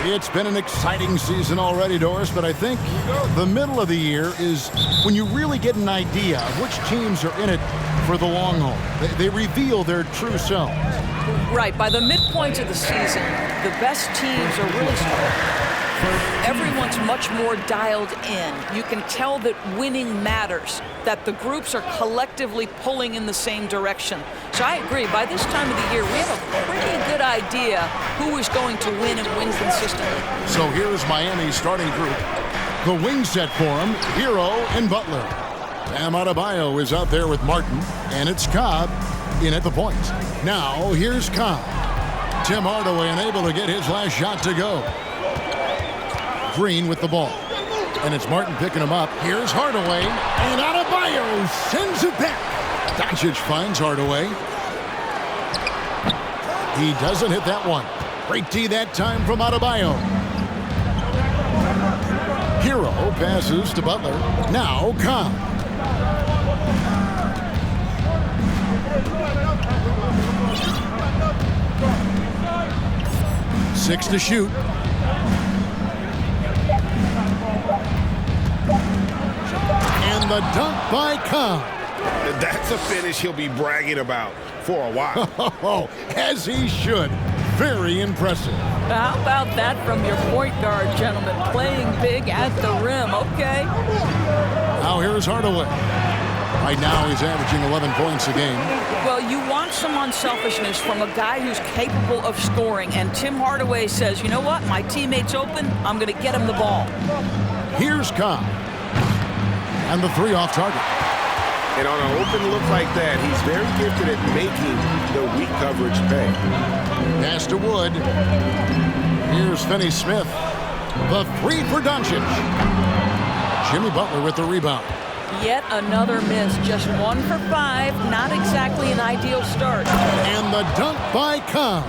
It's been an exciting season already, Doris, but I think the middle of the year is when you really get an idea of which teams are in it for the long haul. They reveal their true selves. Right. By the midpoint of the season, the best teams are really strong. Everyone's much more dialed in. You can tell that winning matters, that the groups are collectively pulling in the same direction. So I agree. By this time of the year, we have a pretty good idea who is going to win and win consistently. So here's Miami's starting group. The wing set for him, Hero and Butler. Bam Adebayo is out there with Martin, and it's Cobb in at the point. Now here's Cobb. Tim Hardaway unable to get his last shot to go. Green with the ball. And it's Martin picking him up. Here's Hardaway. And Adebayo sends it back. Doncic finds Hardaway. He doesn't hit that one. Great D that time from Adebayo. Hero passes to Butler. Now Cobb. Six to shoot. And the dunk by Cobb. That's a finish he'll be bragging about for a while. Oh, as he should. Very impressive. How about that from your point guard, gentlemen? Playing big at the rim, okay? Now here's Hardaway. Right now he's averaging 11 points a game. Well, you want some unselfishness from a guy who's capable of scoring, and Tim Hardaway says, you know what, my teammate's open, I'm going to get him the ball. Here's Cobb. And the three off target. And on an open look like that, he's very gifted at making the weak coverage pay. Pass to Wood. Here's Finney-Smith. The three for Doncic. Jimmy Butler with the rebound. Yet another miss. Just 1 for 5. Not exactly an ideal start. And the dunk by Cobb.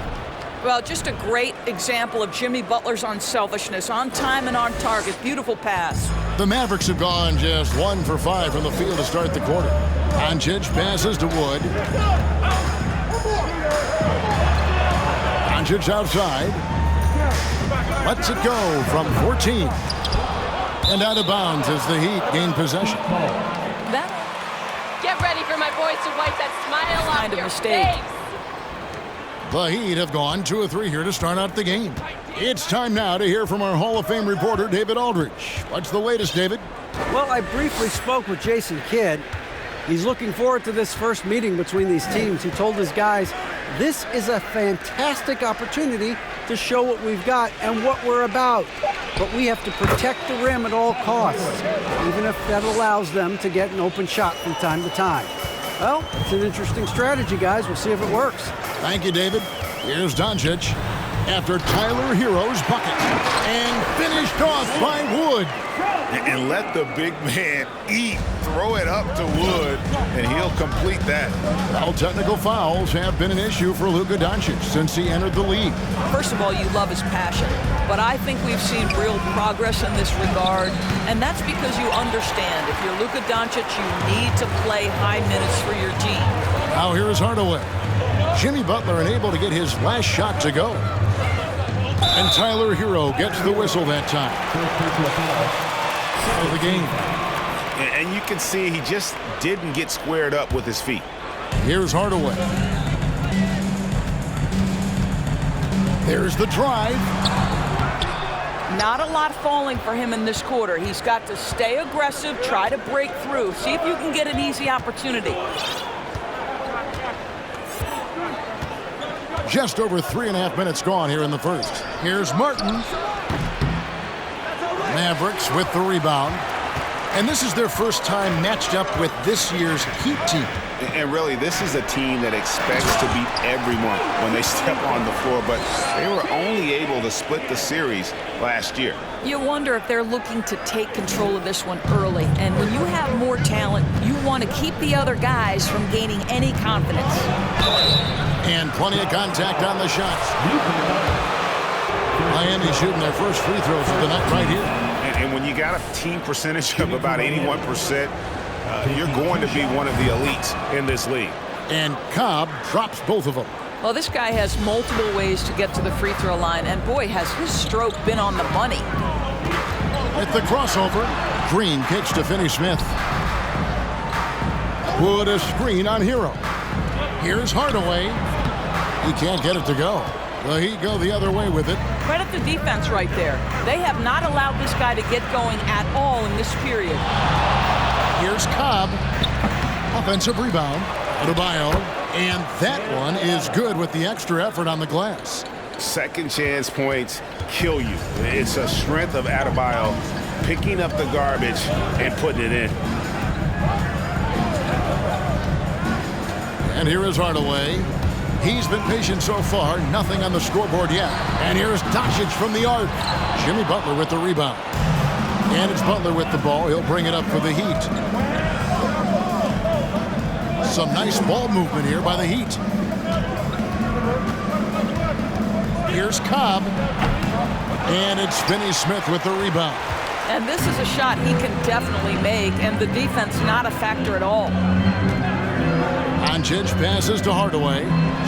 Well, just a great example of Jimmy Butler's unselfishness. On time and on target. Beautiful pass. The Mavericks have gone just 1 for 5 from the field to start the quarter. Doncic passes to Wood. Doncic outside. Lets it go from 14. And out of bounds as the Heat gain possession. Get ready for my boys to wipe that smile off your face. The Heat have gone 2 of 3 here to start out the game. It's time now to hear from our Hall of Fame reporter, David Aldridge. What's the latest, David? Well, I briefly spoke with Jason Kidd. He's looking forward to this first meeting between these teams. He told his guys, this is a fantastic opportunity to show what we've got and what we're about. But we have to protect the rim at all costs, even if that allows them to get an open shot from time to time. Well, it's an interesting strategy, guys. We'll see if it works. Thank you, David. Here's Doncic after Tyler Hero's bucket. And finished off by Wood. And let the big man eat. Throw it up to Wood, and he'll complete that. Well, technical fouls have been an issue for Luka Doncic since he entered the league. First of all, you love his passion. But I think we've seen real progress in this regard. And that's because you understand if you're Luka Doncic, you need to play high minutes for your team. Now here is Hardaway. Jimmy Butler unable to get his last shot to go. And Tyler Hero gets the whistle that time. For the game. And you can see he just didn't get squared up with his feet. Here's Hardaway. There's the drive. Not a lot falling for him in this quarter. He's got to stay aggressive, try to break through. See if you can get an easy opportunity. Just over 3.5 minutes gone here in the first. Here's Martin. Mavericks with the rebound. And this is their first time matched up with this year's Heat team. And really, this is a team that expects to beat everyone when they step on the floor, but they were only able to split the series last year. You wonder if they're looking to take control of this one early. And when you have more talent, you want to keep the other guys from gaining any confidence. And plenty of contact on the shots. Miami shooting their first free throws of the night right here. And when you got a team percentage of about 81%, you're going to be one of the elites in this league. And Cobb drops both of them. Well, this guy has multiple ways to get to the free throw line, and boy, has his stroke been on the money. At the crossover, Green kicks to Finney-Smith. Put a screen on Hero. Here's Hardaway. He can't get it to go. The Heat go the other way with it. Credit the defense right there. They have not allowed this guy to get going at all in this period. Here's Cobb. Offensive rebound. Adebayo. And that one is good with the extra effort on the glass. Second chance points kill you. It's a strength of Adebayo picking up the garbage and putting it in. And here is Hardaway. He's been patient so far. Nothing on the scoreboard yet. And here's Doncic from the arc. Jimmy Butler with the rebound. And it's Butler with the ball. He'll bring it up for the Heat. Some nice ball movement here by the Heat. Here's Cobb. And it's Finney-Smith with the rebound. And this is a shot he can definitely make, and the defense not a factor at all. Doncic passes to Hardaway.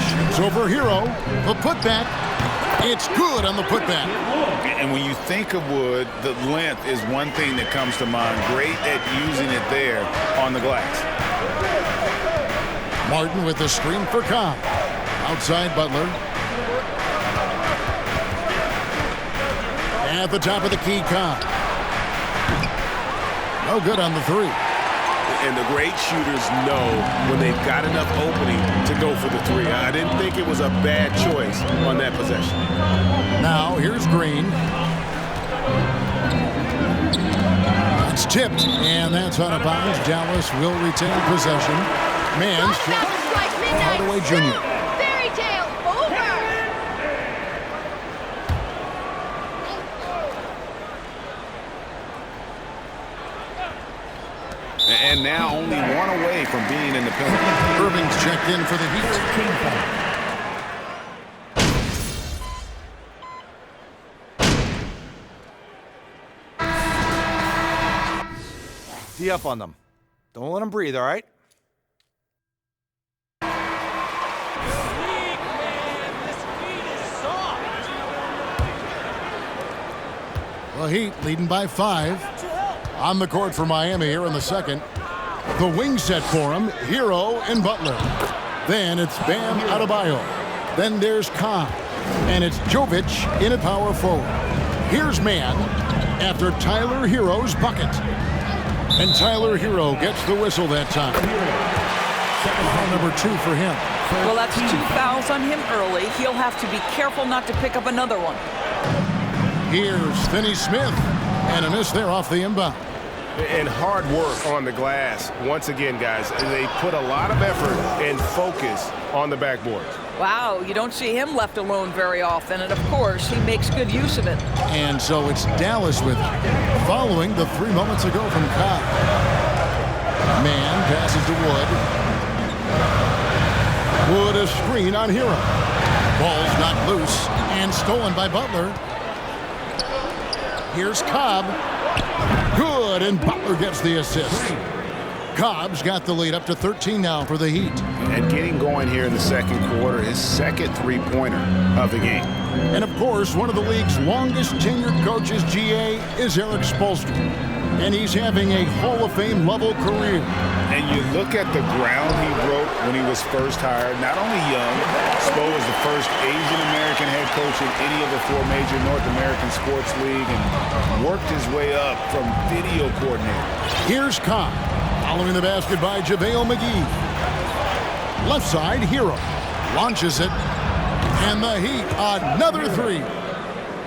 Shoots over Hero. The putback. It's good on the putback. And when you think of Wood, the length is one thing that comes to mind. Great at using it there on the glass. Martin with the screen for Cobb. Outside Butler. At the top of the key, Cobb. No good on the three. And the great shooters know when they've got enough opening to go for the three. I didn't think it was a bad choice on that possession. Now here's Green. It's tipped, and that's out of bounds. Dallas will retain possession. Man's Hardaway Jr. Fairy tale over. And now only one away from being in the penalty. Irving's checked in for the Heat. Tee up on them. Don't let them breathe, all right? The Heat leading by 5. On the court for Miami here in the second. The wing set for him, Hero and Butler. Then it's Bam Adebayo. Then there's Cobb. And it's Jovic in at power forward. Here's Man after Tyler Hero's bucket. And Tyler Hero gets the whistle that time. Foul number 2 for him. Well, that's 2 fouls on him early. He'll have to be careful not to pick up another one. Here's Finney-Smith. And a miss there off the inbound. And hard work on the glass. Once again, guys, they put a lot of effort and focus on the backboard. Wow, you don't see him left alone very often, and of course, he makes good use of it. And so it's Dallas with it, following the 3 moments ago from Cobb. Man passes to Wood. Wood a screen on Hero. Ball's knocked loose and stolen by Butler. Here's Cobb. Good, and Butler gets the assist. Cobb's got the lead up to 13 now for the Heat. And getting going here in the second quarter, his second three-pointer of the game. And of course, one of the league's longest tenured coaches, GA, is Eric Spoelstra. And he's having a Hall of Fame level career. And you look at the ground he broke when he was first hired. Not only young, Spo was the first Asian-American head coach in any of the 4 major North American sports league and worked his way up from video coordinator. Here's Cobb. Following the basket by JaVale McGee. Left side, Hero. Launches it. And the Heat, another 3.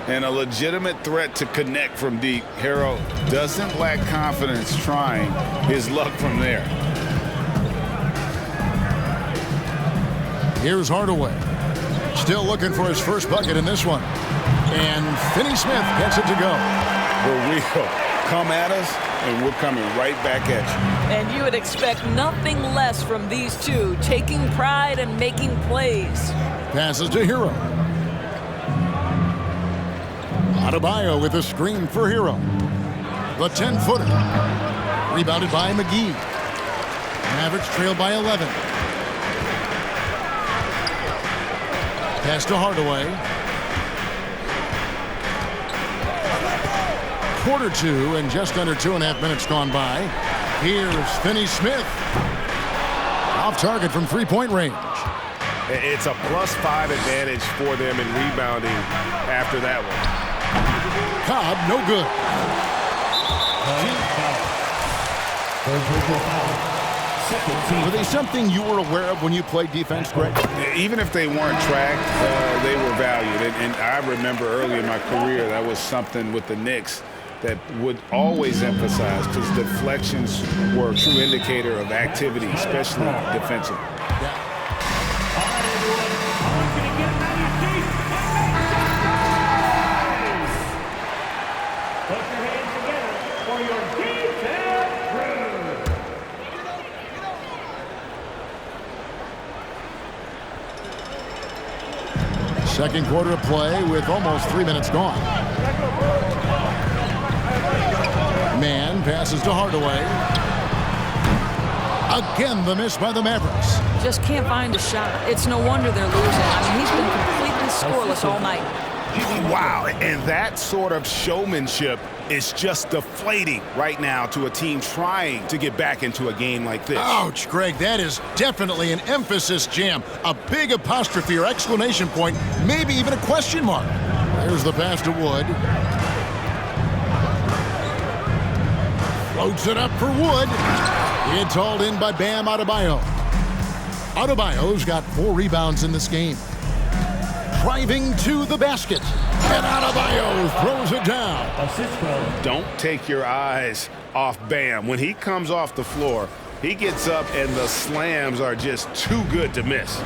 And a legitimate threat to connect from deep. Hero doesn't lack confidence trying his luck from there. Here's Hardaway. Still looking for his first bucket in this one. And Finney-Smith gets it to go. For real. Come at us, and we're coming right back at you. And you would expect nothing less from these two, taking pride and making plays. Passes to Hero. Adebayo with a screen for Hero. The 10-footer. Rebounded by McGee. Mavericks trail by 11. Pass to Hardaway. Quarter two and just under 2.5 minutes gone by. Here's Finney-Smith. Off target from three-point range. It's a +5 advantage for them in rebounding after that one. Cobb, no good. Were they something you were aware of when you played defense, Greg? Even if they weren't tracked, they were valued. And I remember early in my career, that was something with the Knicks that would always emphasize, because deflections were a true indicator of activity, especially defensively. Second quarter of play with almost 3 minutes gone. Man passes to Hardaway. Again, the miss by the Mavericks. Just can't find a shot. It's no wonder they're losing. I mean, he's been completely scoreless all night. Wow, and that sort of showmanship is just deflating right now to a team trying to get back into a game like this. Ouch, Greg, that is definitely an emphasis jam. A big apostrophe or exclamation point, maybe even a question mark. There's the pass to Wood. Floats it up for Wood. It's hauled in by Bam Adebayo. Adebayo's got 4 rebounds in this game. Driving to the basket. And Adebayo throws it down. Don't take your eyes off Bam. When he comes off the floor, he gets up and the slams are just too good to miss.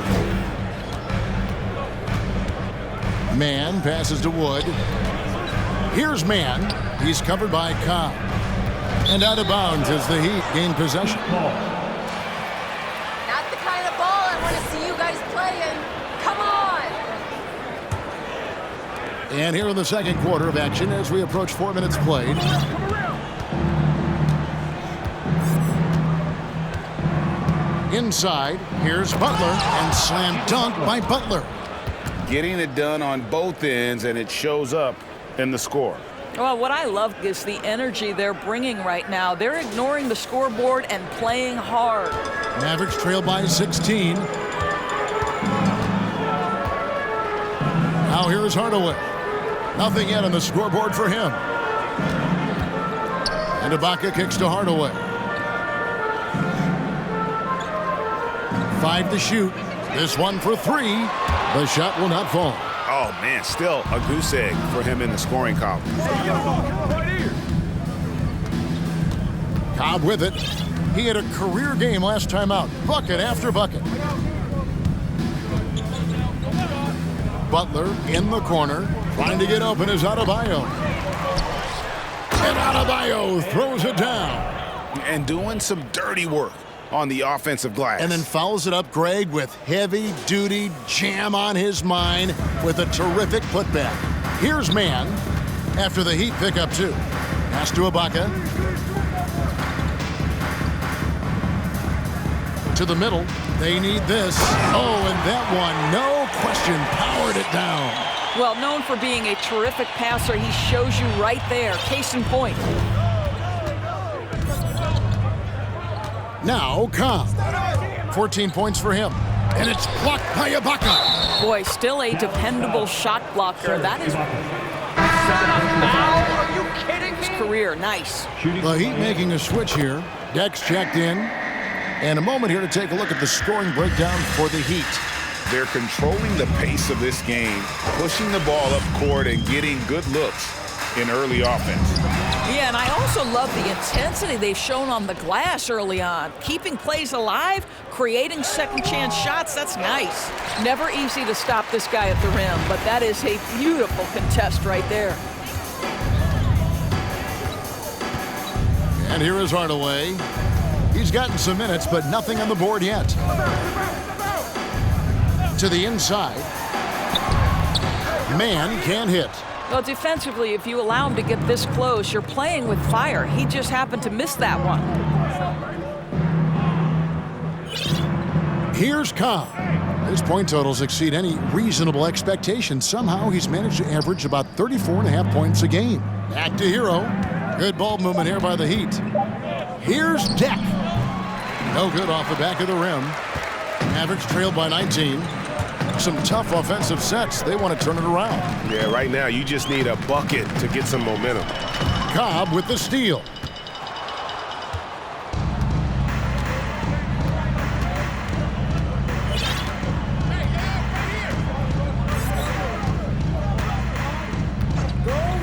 Man passes to Wood. Here's Man. He's covered by Cobb. And out of bounds as the Heat gain possession. Not the kind of ball I want to see you guys playing. Come on! And here in the second quarter of action as we approach 4 minutes played. Inside, here's Butler, and slam dunk by Butler. Getting it done on both ends, and it shows up in the score. Well, what I love is the energy they're bringing right now. They're ignoring the scoreboard and playing hard. Mavericks trail by 16. Now here's Hardaway. Nothing yet on the scoreboard for him. And Ibaka kicks to Hardaway. 5 to shoot. This one for 3. The shot will not fall. Oh, man, still a goose egg for him in the scoring column. Cobb with it. He had a career game last time out. Bucket after bucket. Butler in the corner. Trying to get open is Adebayo. And Adebayo throws it down. And doing some dirty work on the offensive glass. And then fouls it up, Greg, with heavy-duty jam on his mind with a terrific putback. Here's Man after the Heat pick up 2. Pass to Ibaka. To the middle. They need this. Oh, and that one, no question, powered it down. Well, known for being a terrific passer, he shows you right there. Case in point. Now, Cobb. 14 points for him. And it's blocked by Ibaka. Boy, still a dependable shot blocker. That is Are you kidding me? his career. Nice. The Heat making a switch here. Dex checked in. And a moment here to take a look at the scoring breakdown for the Heat. They're controlling the pace of this game, pushing the ball up court and getting good looks in early offense. Yeah, and I also love the intensity they've shown on the glass early on. Keeping plays alive, creating second chance shots, that's nice. Never easy to stop this guy at the rim, but that is a beautiful contest right there. And here is Hardaway. He's gotten some minutes, but nothing on the board yet. To the inside. Man can't hit. Well, defensively, if you allow him to get this close, you're playing with fire. He just happened to miss that one. Here's Cobb. His point totals exceed any reasonable expectation. Somehow he's managed to average about 34.5 points a game. Back to Hero. Good ball movement here by the Heat. Here's Deck. No good off the back of the rim. Mavericks trailed by 19. Some tough offensive sets. They want to turn it around. Yeah, right now you just need a bucket to get some momentum. Cobb with the steal.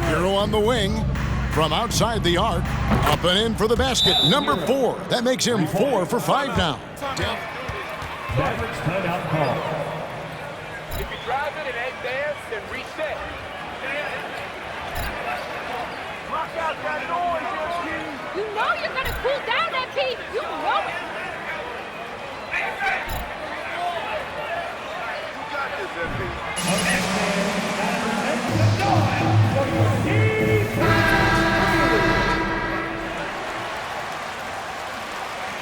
Hero on the wing. From outside the arc. Up and in for the basket. Number 4. That makes him 4 for 5 now. Mavericks timeout call. If you drive it and advance, then reset. Lock out that noise, MP. You know you're going to cool down, MP. You know it. You got this, MP.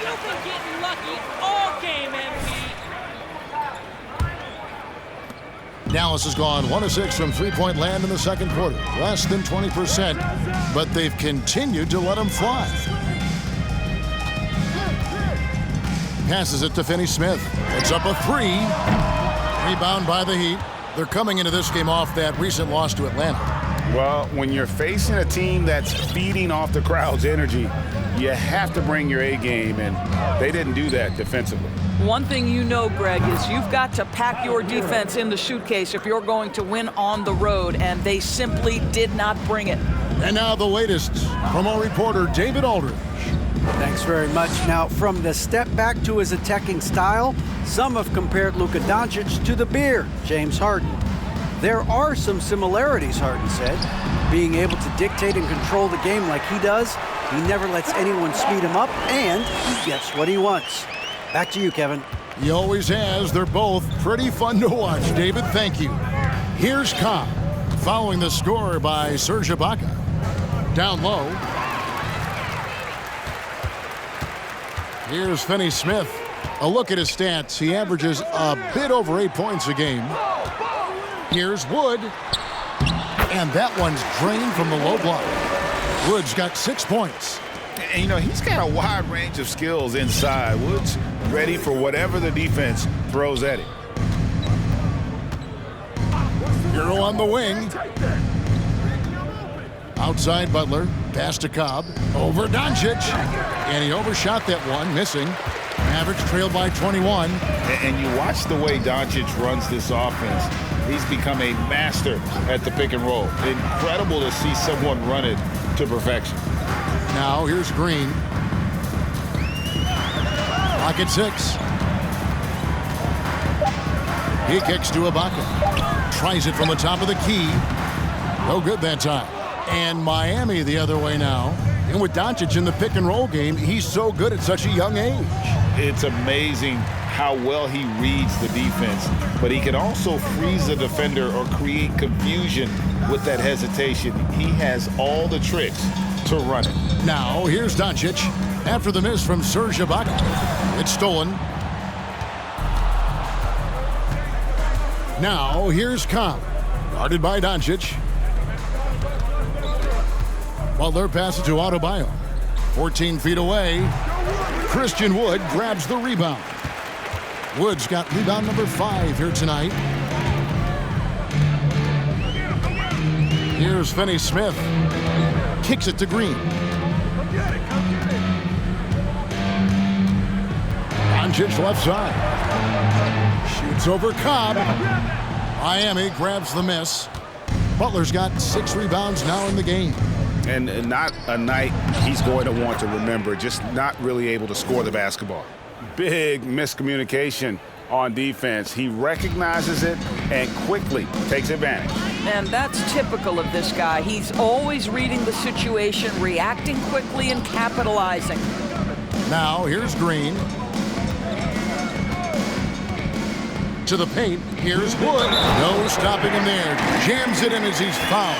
You've been getting lucky all game, MP. Dallas has gone 1 of 6 from three-point land in the second quarter. Less than 20%, but they've continued to let them fly. Passes it to Finney-Smith. It's up a 3. Rebound by the Heat. They're coming into this game off that recent loss to Atlanta. Well, when you're facing a team that's feeding off the crowd's energy, you have to bring your A game, and they didn't do that defensively. One thing you know, Greg, is you've got to pack your defense in the suitcase if you're going to win on the road, and they simply did not bring it. And now the latest from our reporter, David Aldridge. Thanks very much. Now, from the step back to his attacking style, some have compared Luka Doncic to the bear, James Harden. There are some similarities, Harden said. Being able to dictate and control the game like he does, he never lets anyone speed him up, and he gets what he wants. Back to you, Kevin. He always has. They're both pretty fun to watch. David, thank you. Here's Cobb, following the score by Serge Ibaka. Down low. Here's Finney-Smith. A look at his stats. He averages a bit over 8 points a game. Here's Wood. And that one's drained from the low block. Wood's got 6 points. And, you know, he's got a wide range of skills inside. Wood's ready for whatever the defense throws at him. Hero on the wing. Outside Butler. Pass to Cobb. Over Doncic. And he overshot that one, missing. Mavericks trailed by 21. And you watch the way Doncic runs this offense. He's become a master at the pick and roll. Incredible to see someone run it to perfection. Now here's Green. Pocket 6. He kicks to Ibaka. Tries it from the top of the key. No good that time. And Miami the other way now. And with Doncic in the pick and roll game, he's so good at such a young age. It's amazing how well he reads the defense, but he can also freeze the defender or create confusion with that hesitation. He has all the tricks to run it. Now here's Doncic after the miss from Serge Ibaka. It's stolen. Now here's Cobb, guarded by Doncic. Butler passes to Adebayo. 14 feet away. Christian Wood grabs the rebound. Wood's got rebound number 5 here tonight. Here's Finney-Smith. Kicks it to Green. Doncic left side. Shoots over Cobb. Miami grabs the miss. Butler's got 6 rebounds now in the game. And not a night he's going to want to remember, just not really able to score the basketball. Big miscommunication on defense. He recognizes it and quickly takes advantage. And that's typical of this guy. He's always reading the situation, reacting quickly, and capitalizing. Now here's Green. To the paint. Here's Wood. No stopping him there. Jams it in as he's fouled.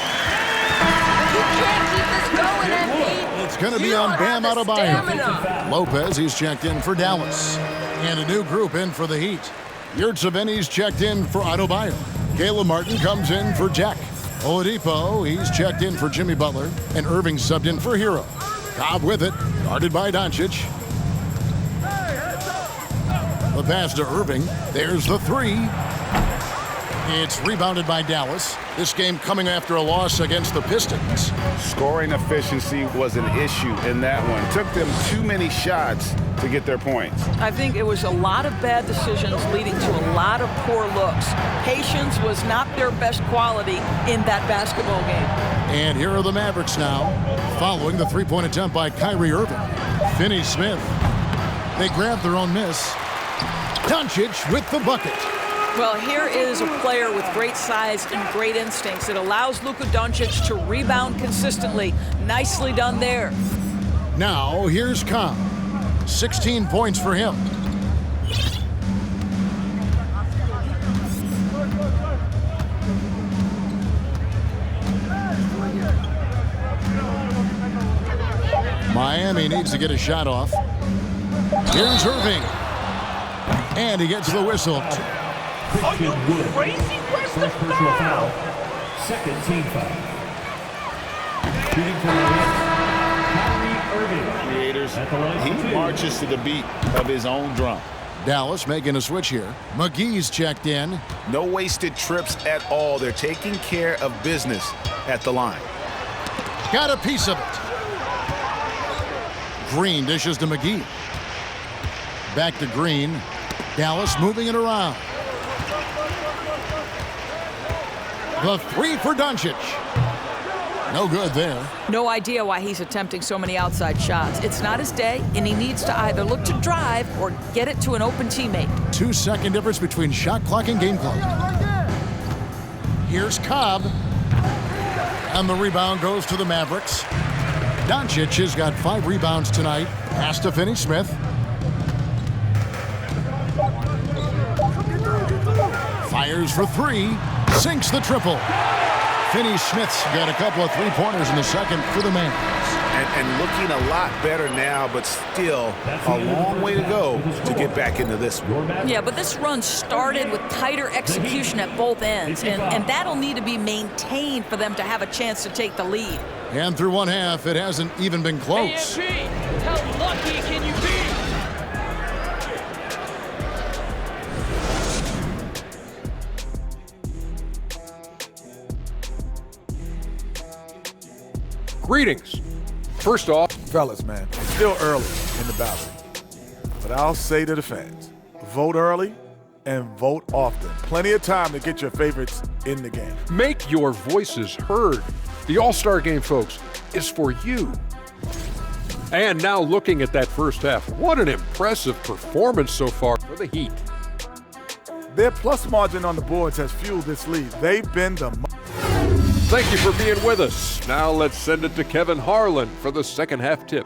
You can't keep this going, MP. It's going to be on Bam Adebayo. Lopez, he's checked in for Dallas. And a new group in for the Heat. Yurtseveni's checked in for Adebayo. Caleb Martin comes in for Jack. Oladipo, he's checked in for Jimmy Butler. And Irving subbed in for Hero. Cobb with it, guarded by Doncic. The pass to Irving. There's the three. It's rebounded by Dallas. This game coming after a loss against the Pistons. Scoring efficiency was an issue in that one. Took them too many shots to get their points. I think it was a lot of bad decisions leading to a lot of poor looks. Patience was not their best quality in that basketball game. And here are the Mavericks now, following the three-point attempt by Kyrie Irving. Finney-Smith. They grab their own miss. Doncic with the bucket. Well, here is a player with great size and great instincts. It allows Luka Doncic to rebound consistently. Nicely done there. Now, here's Cobb. 16 points for him. Miami needs to get a shot off. Here's Irving. And he gets the whistle. Are you crazy? Where's the foul? Second team foul. Shooting from the rim, Kyrie Irving. Creators, he marches to the beat of his own drum. Dallas making a switch here. McGee's checked in. No wasted trips at all. They're taking care of business at the line. Got a piece of it. Green dishes to McGee. Back to Green. Dallas moving it around. The three for Doncic. No good there. No idea why he's attempting so many outside shots. It's not his day, and he needs to either look to drive or get it to an open teammate. 2-second difference between shot clock and game clock. Here's Cobb. And the rebound goes to the Mavericks. Doncic has got 5 rebounds tonight. Pass to Finney-Smith. Fires for 3. Sinks the triple. Finney-Smith's got a couple of three-pointers in the second for the Mavs. And looking a lot better now, but still a long way to go to get back into this one. Yeah, but this run started with tighter execution at both ends, and that'll need to be maintained for them to have a chance to take the lead. And through one half, it hasn't even been close. AMG, how lucky can you be? Greetings. First off, fellas, man, it's still early in the battle. But I'll say to the fans, vote early and vote often. Plenty of time to get your favorites in the game. Make your voices heard. The All-Star Game, folks, is for you. And now looking at that first half, what an impressive performance so far for the Heat. Their plus margin on the boards has fueled this lead. They've been the... Thank you for being with us. Now let's send it to Kevin Harlan for the second half tip.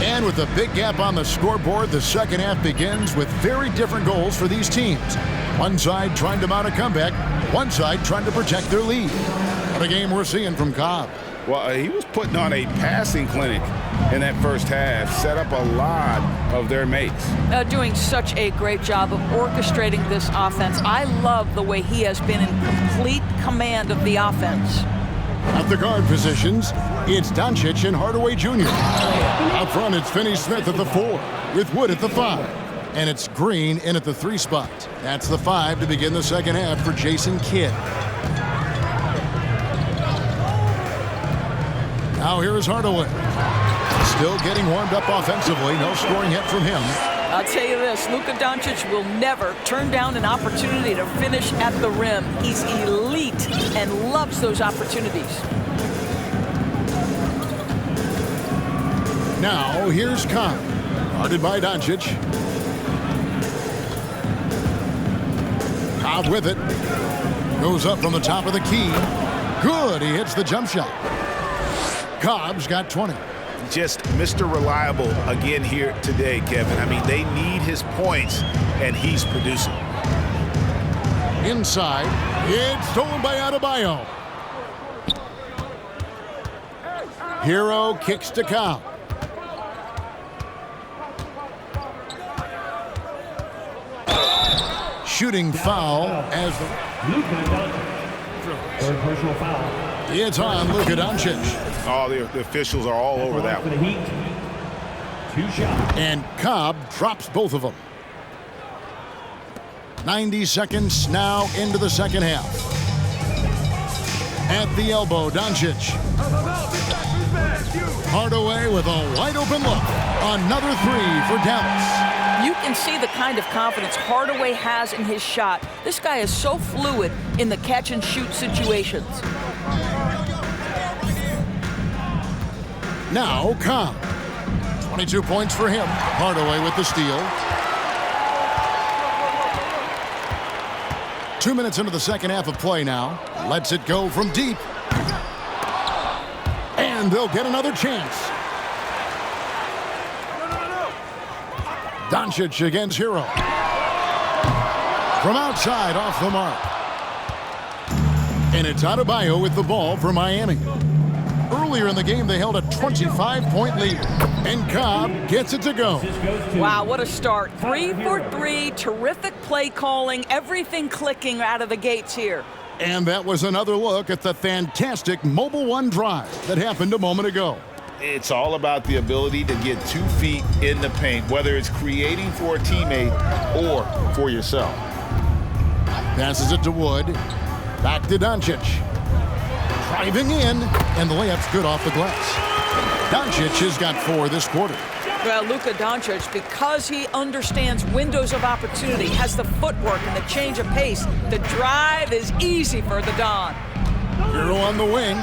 And with a big gap on the scoreboard, the second half begins with very different goals for these teams. One side trying to mount a comeback, one side trying to protect their lead. What a game we're seeing from Cobb. Well, he was putting on a passing clinic in that first half, set up a lot of their mates. Doing such a great job of orchestrating this offense. I love the way he has been in complete command of the offense. At the guard positions, it's Doncic and Hardaway Jr. Up front, it's Finney-Smith at the 4, with Wood at the 5. And it's Green in at the 3 spot. That's the 5 to begin the second half for Jason Kidd. Now here is Hardaway. Still getting warmed up offensively. No scoring yet from him. I'll tell you this, Luka Doncic will never turn down an opportunity to finish at the rim. He's elite and loves those opportunities. Now here's Cobb. Guarded by Doncic. Cobb with it. Goes up from the top of the key. Good, he hits the jump shot. Cobb's got 20. Just Mr. Reliable again here today, Kevin. I mean, they need his points, and he's producing. Inside. It's stolen by Adebayo. Hero kicks to Cobb. Shooting foul as Third personal foul. it's on Luka Doncic. Oh, the officials are all over that For the one. Heat. 2 shots. And Cobb drops both of them. 90 seconds now into the second half. At the elbow, Doncic. Hardaway with a wide open look. Another three for Dallas. You can see the kind of confidence Hardaway has in his shot. This guy is so fluid in the catch and shoot situations. Now Cobb. 22 points for him. Hardaway with the steal. 2 minutes into the second half of play now. Lets it go from deep. And they'll get another chance. Doncic against Hero. From outside, off the mark. And it's Adebayo with the ball for Miami. Earlier in the game, they held a 25-point lead. And Cobb gets it to go. Wow, what a start. 3 for 3, terrific play calling, everything clicking out of the gates here. And that was another look at the fantastic Mobile One drive that happened a moment ago. It's all about the ability to get 2 feet in the paint, whether it's creating for a teammate or for yourself. Passes it to Wood. Back to Doncic. Driving in, and the layup's good off the glass. Doncic has got 4 this quarter. Well, Luka Doncic, because he understands windows of opportunity, has the footwork and the change of pace, the drive is easy for the Don. Hero on the wing.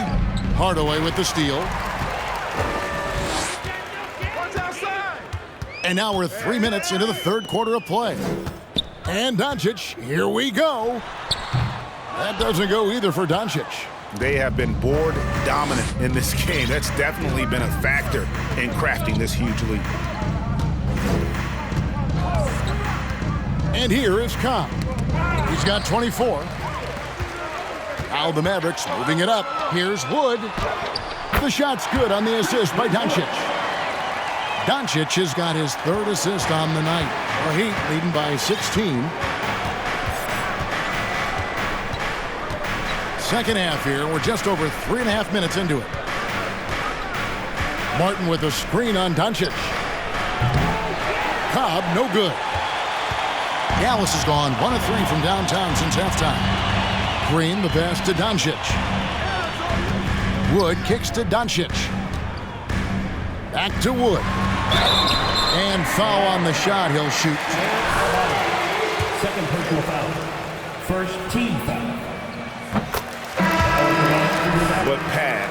Hardaway with the steal. And now we're 3 minutes into the third quarter of play. And Doncic, here we go. That doesn't go either for Doncic. They have been board dominant in this game. That's definitely been a factor in crafting this huge lead. And here is Cobb. He's got 24. Now the Mavericks moving it up. Here's Wood. The shot's good on the assist by Doncic. Doncic has got his 3rd assist on the night. The Heat leading by 16. Second half here. We're just over 3.5 minutes into it. Martin with a screen on Doncic. Cobb, no good. Dallas has gone 1 of 3 from downtown since halftime. Green, the pass to Doncic. Wood kicks to Doncic. Back to Wood. And foul on the shot. He'll shoot. Second personal foul. First team foul. But Pat.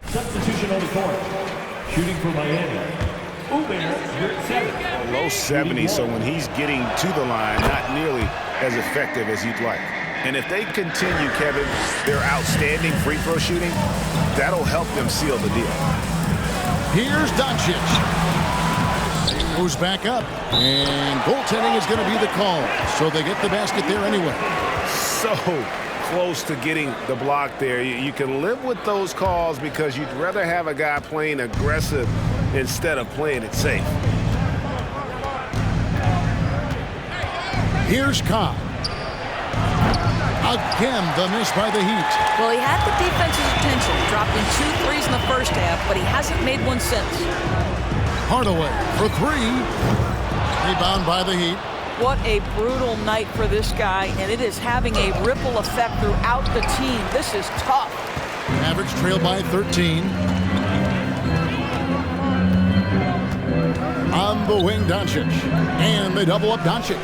Substitution on the court. Shooting for Miami. Uber, 7. Low 70s, so when he's getting to the line, not nearly as effective as you'd like. And if they continue, Kevin, their outstanding free throw shooting, that'll help them seal the deal. Here's Doncic. Moves back up. And goaltending is going to be the call. So they get the basket there anyway. So close to getting the block there. You can live with those calls because you'd rather have a guy playing aggressive instead of playing it safe. Here's Cobb. Again, the miss by the Heat. Well, he had the defense's attention, dropping 2 threes in the first half, but he hasn't made one since. Hardaway for 3. Rebound by the Heat. What a brutal night for this guy, and it is having a ripple effect throughout the team. This is tough. Mavericks trail by 13. On the wing, Doncic. And they double up Doncic.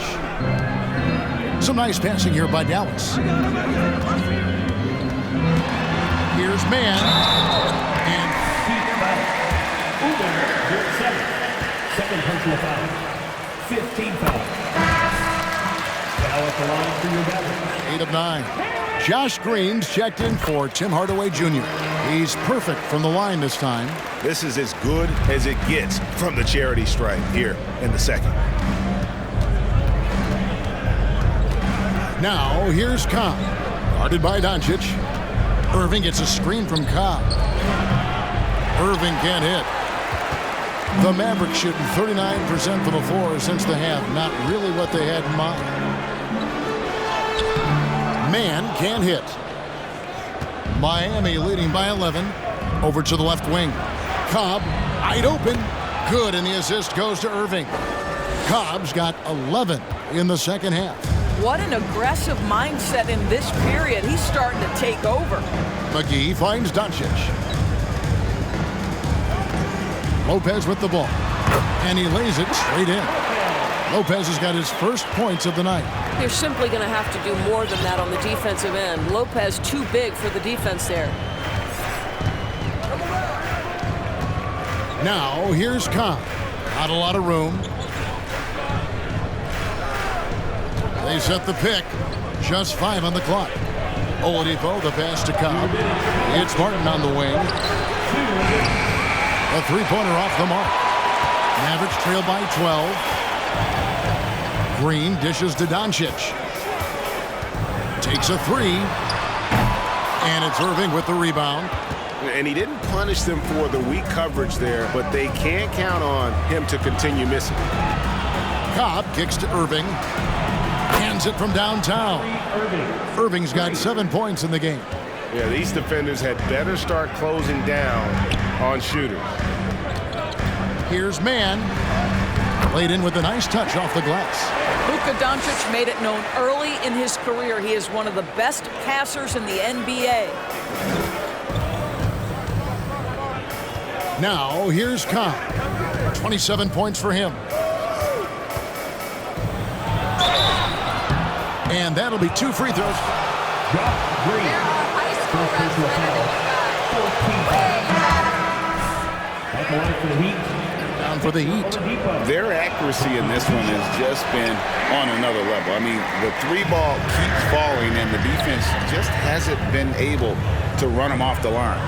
Some nice passing here by Dallas. Here's Mann. And Uber, 7. Second personal foul. 15 foul. Now at the line for your Mavericks. 8 of 9. Josh Green's checked in for Tim Hardaway Jr. He's perfect from the line this time. This is as good as it gets from the charity stripe here in the second. Now here's Cobb. Guarded by Doncic. Irving gets a screen from Cobb. Irving can't hit. The Mavericks shooting 39% from the floor since the half. Not really what they had in mind. Man can't hit. Miami leading by 11. Over to the left wing. Cobb, wide open. Good, and the assist goes to Irving. Cobb's got 11 in the second half. What an aggressive mindset in this period. He's starting to take over. McGee finds Doncic. Lopez with the ball. And he lays it straight in. Lopez has got his first points of the night. You're simply going to have to do more than that on the defensive end. Lopez too big for the defense there. Now here's Cobb. Not a lot of room. They set the pick. Just 5 on the clock. Oladipo, the pass to Cobb. It's Martin on the wing. A three-pointer off the mark. Mavericks trail by 12. Green dishes to Doncic. Takes a three. And it's Irving with the rebound. And he didn't punish them for the weak coverage there, but they can't count on him to continue missing. Cobb kicks to Irving. Hands it from downtown. Irving's got 7 points in the game. Yeah, these defenders had better start closing down on shooters. Here's Mann. Laid in with a nice touch off the glass. Luka Doncic made it known early in his career he is one of the best passers in the NBA. Now here's Cobb. 27 points for him. And that'll be 2 free throws. Down for the Heat. Their accuracy in this one has just been on another level. I mean, the three ball keeps falling, and the defense just hasn't been able to run them off the line.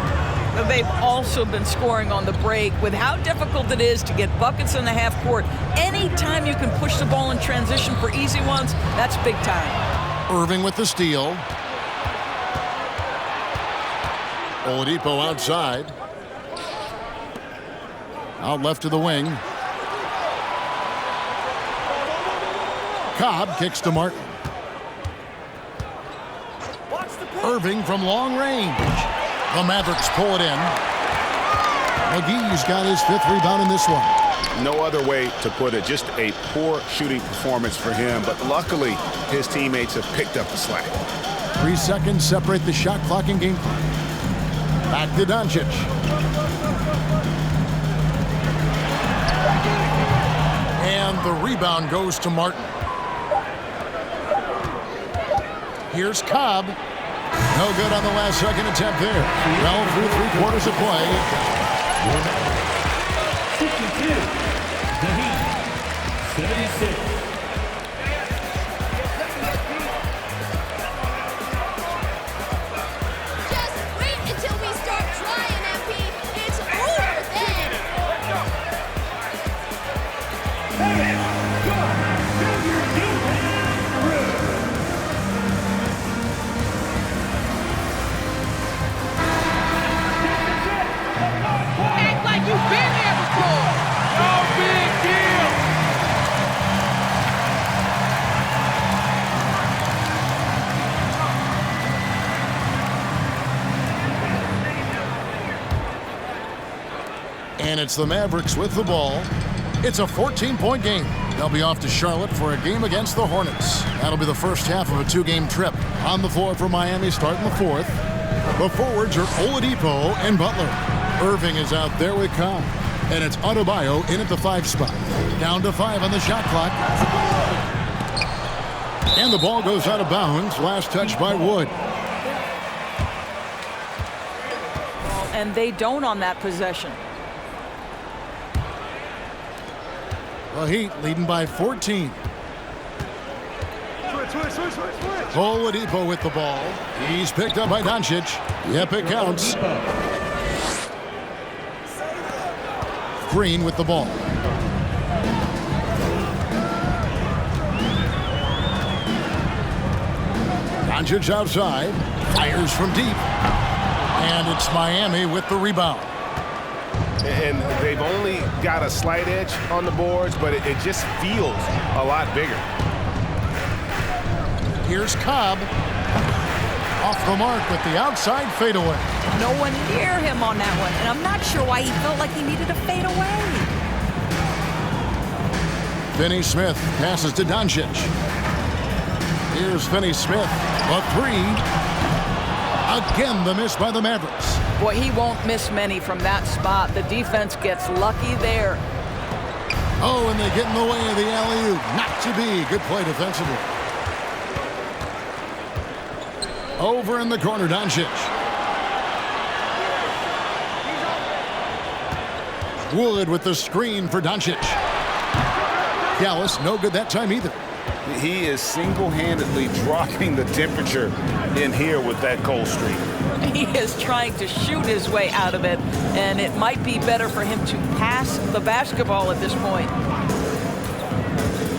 But they've also been scoring on the break. With how difficult it is to get buckets in the half court, anytime you can push the ball in transition for easy ones, that's big time. Irving with the steal. Oladipo outside. Out left to the wing. Cobb kicks to Martin. Irving from long range. The Mavericks pull it in. McGee's got his 5th rebound in this one. No other way to put it. Just a poor shooting performance for him, but luckily his teammates have picked up the slack. 3 seconds separate the shot clock and game clock. Back to Doncic. And the rebound goes to Martin. Here's Cobb. No good on the last second attempt there. Well, through 3 quarters of play. 52. The Heat. 76. Just wait until we start trying, MP. It's over then. Act like you've been there before. No big deal. And it's the Mavericks with the ball. It's a 14-point game. They'll be off to Charlotte for a game against the Hornets. That'll be the first half of a 2-game trip. On the floor for Miami starting the 4th. The forwards are Oladipo and Butler. Irving is out there with Cobb. And it's Adebayo in at the 5 spot. Down to 5 on the shot clock. And the ball goes out of bounds. Last touch by Wood. And they don't on that possession. The Heat leading by 14. Oladipo with the ball. He's picked up by Doncic. Yep, it counts. Green with the ball. Doncic outside. Fires from deep. And it's Miami with the rebound. And they've only got a slight edge on the boards, but it just feels a lot bigger. Here's Cobb. Off the mark with the outside fadeaway. No one near him on that one, and I'm not sure why he felt like he needed a fadeaway. Finney-Smith passes to Doncic. Here's Finney-Smith. A three. Again, the miss by the Mavericks. Boy, he won't miss many from that spot. The defense gets lucky there. Oh, and they get in the way of the alley-oop. Not to be. Good play defensively. Over in the corner, Doncic. Wood with the screen for Doncic. Dallas, no good that time either. He is single-handedly dropping the temperature in here with that cold streak. He is trying to shoot his way out of it, and it might be better for him to pass the basketball at this point.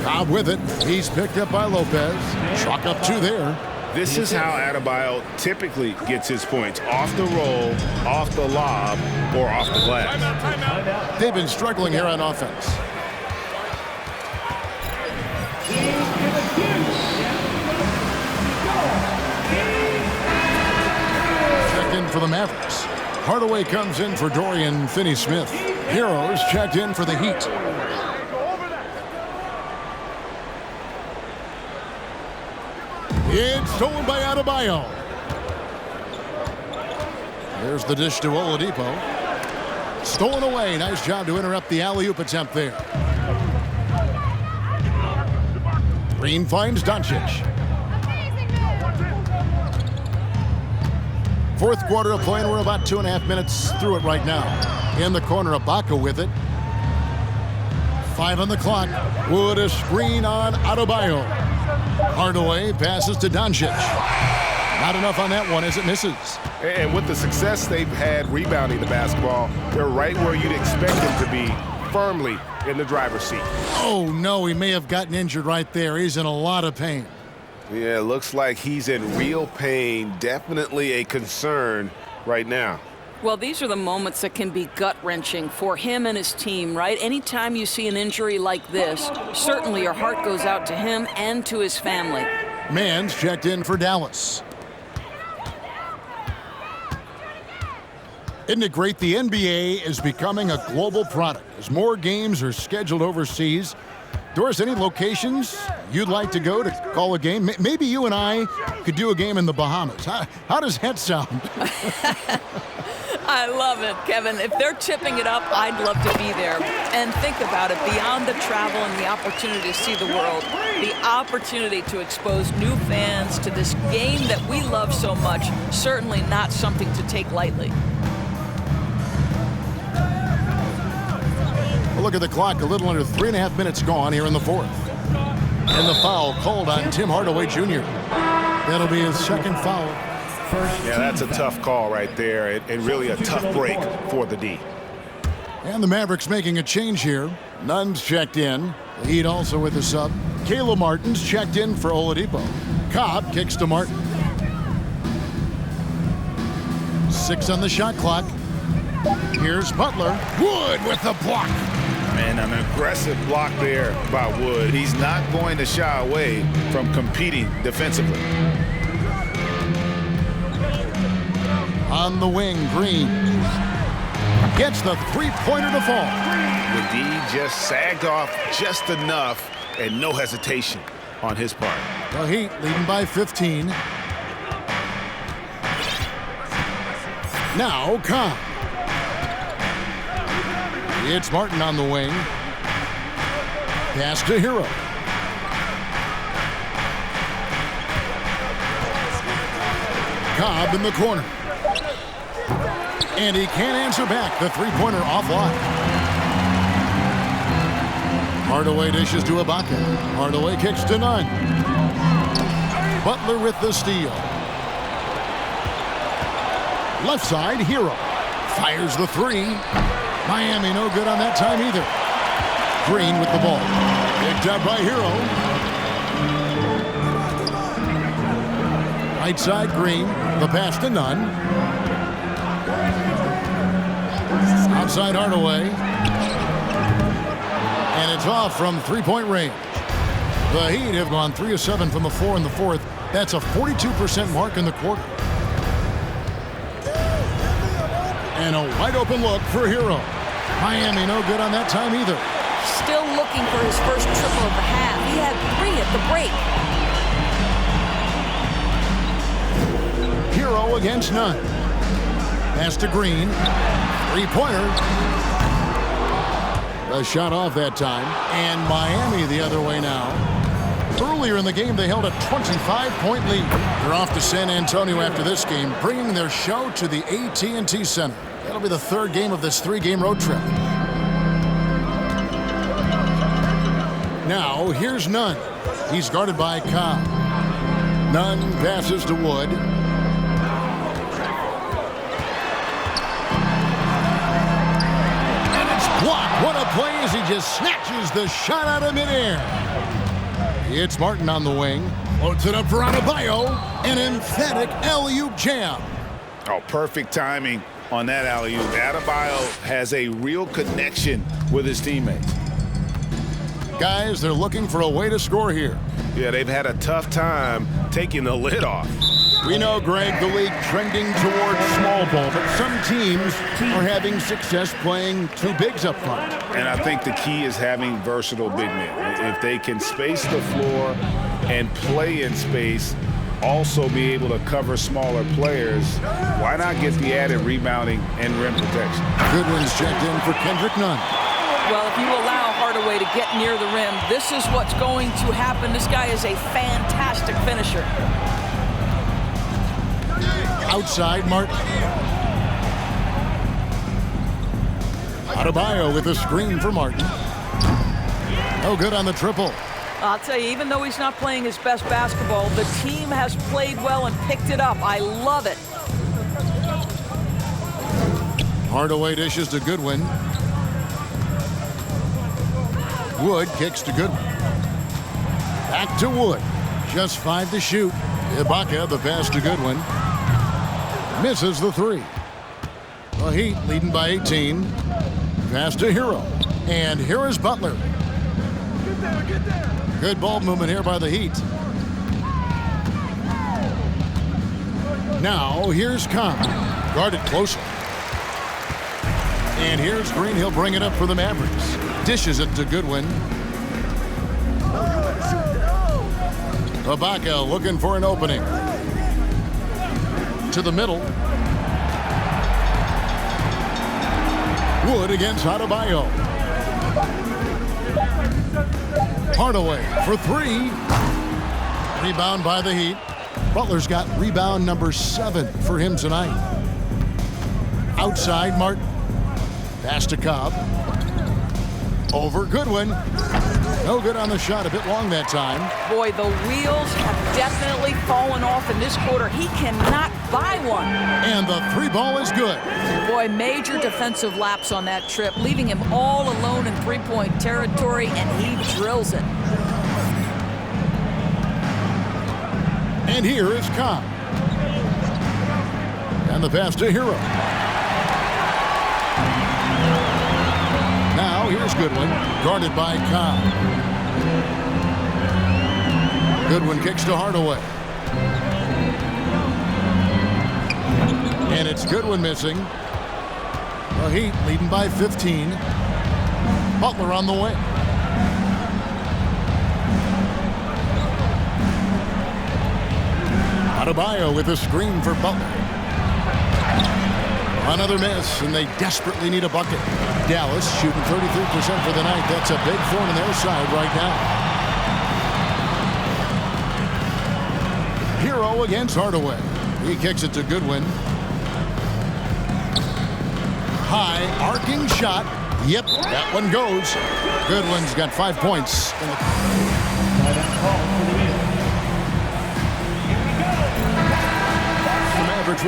Cobb with it. He's picked up by Lopez. Chalk up two there. This is how Adebayo typically gets his points. Off the roll, off the lob, or off the glass. They've been struggling here on offense. Checked in for the Mavericks. Hardaway comes in for Dorian Finney-Smith. Heroes checked in for the Heat. It's stolen by Adebayo. There's the dish to Oladipo. Stolen away. Nice job to interrupt the alley-oop attempt there. Green finds Doncic. Fourth quarter of play, and we're about 2.5 minutes through it right now. In the corner, Ibaka with it. 5 on the clock. Wood a screen on Adebayo. Hardaway passes to Doncic. Not enough on that one as it misses. And with the success they've had rebounding the basketball, they're right where you'd expect them to be, firmly in the driver's seat. Oh, no, he may have gotten injured right there. He's in a lot of pain. Yeah, it looks like he's in real pain. Definitely a concern right now. Well, these are the moments that can be gut-wrenching for him and his team, right? Anytime you see an injury like this, certainly your heart goes out to him and to his family. Mann's checked in for Dallas. Isn't it great? The NBA is becoming a global product as more games are scheduled overseas. Doris, any locations you'd like to go to call a game? Maybe you and I could do a game in the Bahamas. How does that sound? I love it, Kevin. If they're tipping it up, I'd love to be there. And think about it, beyond the travel and the opportunity to see the world, the opportunity to expose new fans to this game that we love so much, certainly not something to take lightly. Look at the clock, a little under 3.5 minutes gone here in the fourth. And the foul called on Tim Hardaway Jr. That'll be his second foul. Yeah, that's a tough call right there, and really a tough break for the D. And the Mavericks making a change here. Nunn's checked in. The Heat also with a sub. Caleb Martin's checked in for Oladipo. Cobb kicks to Martin. 6 on the shot clock. Here's Butler. Wood with the block. And an aggressive block there by Wood. He's not going to shy away from competing defensively. On the wing, Green gets the three-pointer to fall. The D just sagged off just enough and no hesitation on his part. The Heat leading by 15. Now, Cobb. It's Martin on the wing. Pass to Hero. Cobb in the corner. And he can't answer back. The three-pointer offline. Hardaway dishes to Ibaka. Hardaway kicks to Nunn. Butler with the steal. Left side, Hero. Fires the three. Miami no good on that time either. Green with the ball. Picked up by Hero. Right side, Green. The pass to Nunn. Outside Hardaway. And it's off from three-point range. The Heat have gone 3 of 7 from the floor in the fourth. That's a 42% mark in the quarter. And a wide open look for Hero. Miami no good on that time either. Still looking for his first triple of the half. He had 3 at the break. Hero against Nunn. Pass to Green. Three-pointer. A shot off that time. And Miami the other way now. Earlier in the game, they held a 25-point lead. They're off to San Antonio after this game, bringing their show to the AT&T Center. That'll be the third game of this 3-game road trip. Now, here's Nunn. He's guarded by Cobb. Nunn passes to Wood. And it's blocked. What a play as he just snatches the shot out of midair. It's Martin on the wing. Loads it up for Adebayo. An emphatic alley-oop jam. Oh, perfect timing on that alley-oop. Adebayo has a real connection with his teammates. Guys, they're looking for a way to score here. Yeah, they've had a tough time taking the lid off. We know, Greg, the league trending towards small ball, but some teams are having success playing two bigs up front. And I think the key is having versatile big men. If they can space the floor and play in space, also be able to cover smaller players, why not get the added rebounding and rim protection? Goodwin's checked in for Kendrick Nunn. Well, if you allow Hardaway to get near the rim, this is what's going to happen. This guy is a fantastic finisher. Outside, Martin. Adebayo with a screen for Martin. No good on the triple. I'll tell you, even though he's not playing his best basketball, the team has played well and picked it up. I love it. Hardaway dishes to Goodwin. Wood kicks to Goodwin. Back to Wood. Just 5 to shoot. Ibaka, the pass to Goodwin. Misses the three. The Heat leading by 18. Pass to Hero. And here is Butler. Good ball movement here by the Heat. Now here's Cobb. Guarded closely. And here's Green. He'll bring it up for the Mavericks. Dishes it to Goodwin. Ibaka looking for an opening. To the middle. Wood against Adebayo. Hardaway for 3. Rebound by the Heat. Butler's got rebound number 7 for him tonight. Outside, Martin. Pass to Cobb. Over Goodwin. No good on the shot. A bit long that time. Boy, the wheels have definitely fallen off in this quarter. He cannot buy one. And the 3 ball is good. Boy, major defensive lapse on that trip, leaving him all alone in three-point territory, and he drills it. And here is Cobb. And the pass to Hero. Now here's Goodwin, guarded by Cobb. Goodwin kicks to Hardaway. And it's Goodwin missing. The Heat leading by 15. Butler on the wing. Adebayo with a screen for Butler. Another miss, and they desperately need a bucket. Dallas shooting 33% for the night. That's a big thorn in their side right now. Hero against Hardaway. He kicks it to Goodwin. High arcing shot. Yep, that one goes. Goodwin's got 5 points.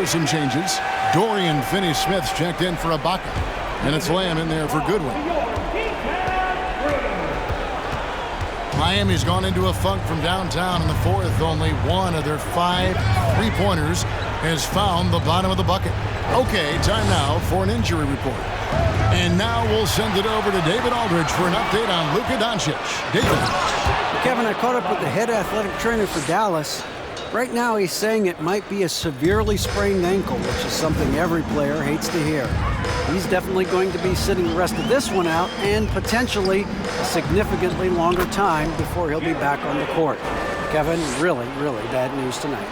with some changes. Dorian Finney-Smith's checked in for Ibaka. And it's Lamb in there for Goodwin. Miami's gone into a funk from downtown in the fourth. Only one of their 5 3-pointers has found the bottom of the bucket. Okay, time now for an injury report. And now we'll send it over to David Aldridge for an update on Luka Doncic. David. Kevin, I caught up with the head athletic trainer for Dallas. Right now, he's saying it might be a severely sprained ankle, which is something every player hates to hear. He's definitely going to be sitting the rest of this one out and potentially a significantly longer time before he'll be back on the court. Kevin, really, really bad news tonight.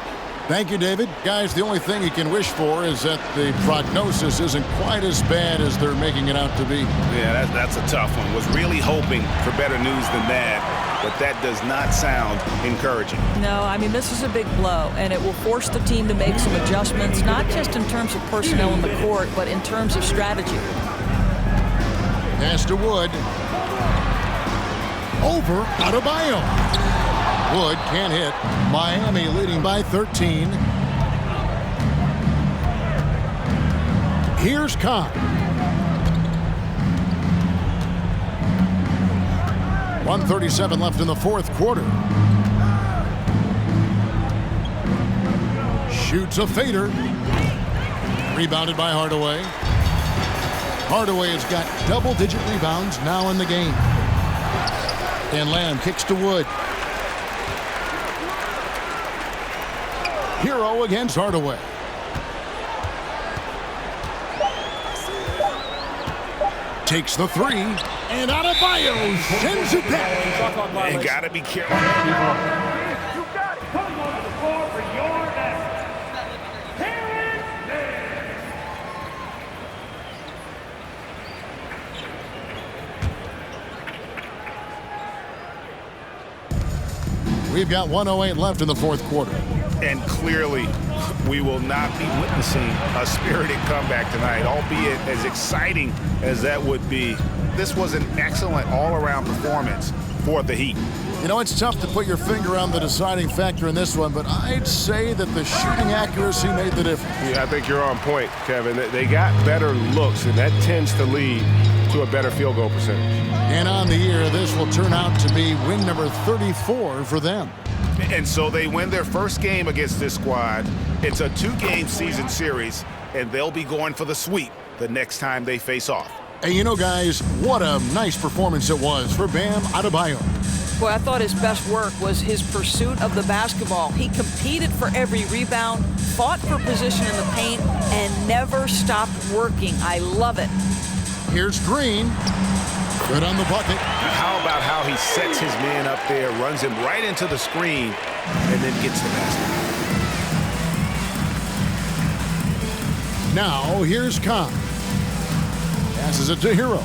Thank you, David. Guys, the only thing you can wish for is that the prognosis isn't quite as bad as they're making it out to be. Yeah, that's a tough one. Was really hoping for better news than that, but that does not sound encouraging. No, I mean, this is a big blow, and it will force the team to make some adjustments, not just in terms of personnel in the court, but in terms of strategy. Pass to Wood. Over Adebayo. Wood can't hit. Miami leading by 13. Here's Kahn. 1:37 left in the fourth quarter. Shoots a fader. Rebounded by Hardaway. Hardaway has got double-digit rebounds now in the game. And Lamb kicks to Wood. Hero against Hardaway. Takes the three, and Adebayo sends it back. You gotta be careful. You got it. Coming onto the floor for your next. We've got 1:08 left in the fourth quarter. And clearly, we will not be witnessing a spirited comeback tonight, albeit as exciting as that would be. This was an excellent all-around performance for the Heat. You know, it's tough to put your finger on the deciding factor in this one, but I'd say that the shooting accuracy made the difference. Yeah, I think you're on point, Kevin. They got better looks, and that tends to lead to a better field goal percentage. And on the year, this will turn out to be win number 34 for them. And so they win their first game against this squad. It's a 2-game season series, and they'll be going for the sweep the next time they face off. And you know, guys, what a nice performance it was for Bam Adebayo. Boy, I thought his best work was his pursuit of the basketball. He competed for every rebound, fought for position in the paint, and never stopped working. I love it. Here's Green. Good on the bucket. How about how he sets his man up there, runs him right into the screen, and then gets the basket. Now, here's Kahn. Passes it to Hero.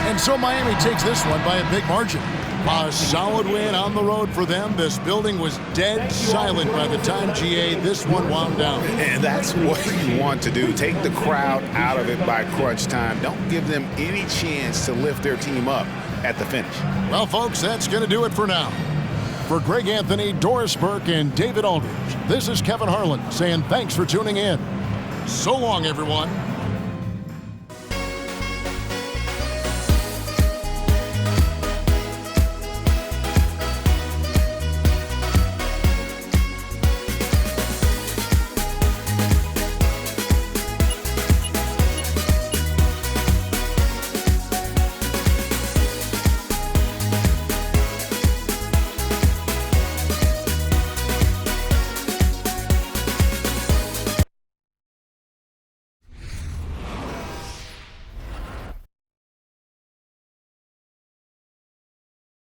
And so Miami takes this one by a big margin. A solid win on the road for them. This building was dead silent by the time, GA, this one wound down. And that's what you want to do. Take the crowd out of it by crunch time. Don't give them any chance to lift their team up at the finish. Well, folks, that's going to do it for now. For Greg Anthony, Doris Burke, and David Aldridge, this is Kevin Harlan saying thanks for tuning in. So long, everyone.